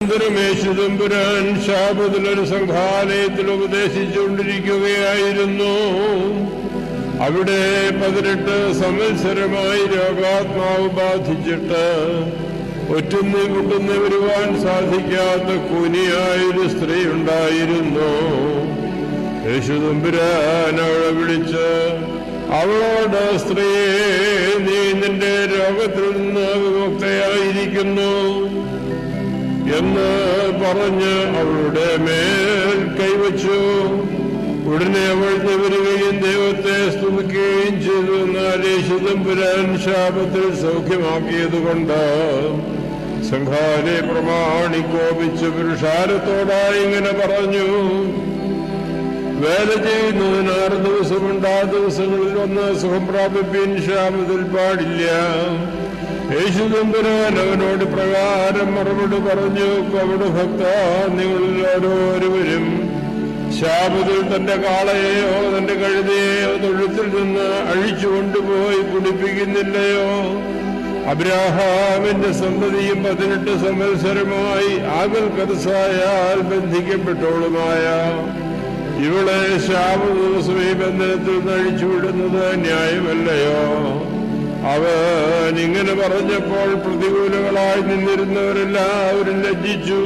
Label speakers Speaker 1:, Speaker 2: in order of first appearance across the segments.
Speaker 1: അനന്തരം യേശു തമ്പുരാൻ ശാബത്തിലൊരു സംഘാലയത്തിൽ ഉപദേശിച്ചുകൊണ്ടിരിക്കുകയായിരുന്നു. അവിടെ 18 സംവത്സരമായി രോഗാത്മാവ് ബാധിച്ചിട്ട് ഒറ്റുന്ന മുട്ടുന്ന വരുവാൻ സാധിക്കാത്ത കൂനിയായൊരു സ്ത്രീ ഉണ്ടായിരുന്നു. യേശു തമ്പുരാൻ അവളെ വിളിച്ച് അവളോട്, സ്ത്രീയെ, നീ നിന്റെ രോഗത്തിൽ നിന്ന് വിമുക്തയായിരിക്കുന്നു എന്ന് പറഞ്ഞ് അവളുടെ മേൽ കൈവച്ചു. ഉടനെ അവൾ വരികയും ദൈവത്തെ സ്തുതിക്കുകയും ചെയ്തു. എന്നാൽ യേശു തമ്പുരാൻ ശാപത്തിൽ സൗഖ്യമാക്കിയതുകൊണ്ട് സംഘാലെ പ്രമാണി കോപിച്ച് പുരുഷാരത്തോടായി ഇങ്ങനെ പറഞ്ഞു, വേല ചെയ്യുന്നതിന് 6 ദിവസമുണ്ട്, ആ ദിവസങ്ങളിൽ ഒന്ന് സുഖം പ്രാപിപ്പിൻ, ശാപത്തിൽ പാടില്ല. യേശു തമ്പുരാൻ അവനോട് പ്രകാരം മറുപടി പറഞ്ഞു, അവിടെ ഭക്ത, നിങ്ങളിൽ ഓരോരുവരും ശാപത്തിൽ തന്റെ കാളയെയോ തന്റെ കഴുതയെയോ തൊഴുത്തിൽ നിന്ന് അഴിച്ചുകൊണ്ടുപോയി കുടിപ്പിക്കുന്നില്ലയോ? അബ്രാഹാമിന്റെ സന്തതിയും 18 സംവത്സരമായി ആകൽക്കരസായാൽ ബന്ധിക്കപ്പെട്ടവളുമായ ഇവളെ ശാപദിവസം ഈ ബന്ധനത്തിൽ നിന്ന് അഴിച്ചുവിടുന്നത് ന്യായമല്ലയോ? അവൻ ഇങ്ങനെ പറഞ്ഞപ്പോൾ പ്രതികൂലങ്ങളായി നിന്നിരുന്നവരെല്ലാവരും ലജ്ജിച്ചു.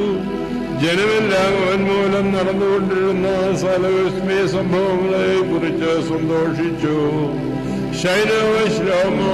Speaker 1: ജനമെല്ലാം അവൻ മൂലം നടന്നുകൊണ്ടിരുന്ന സകലവിസ്മയ സംഭവങ്ങളെ കുറിച്ച് സന്തോഷിച്ചു. ശൈലോ ശ്ലോമോ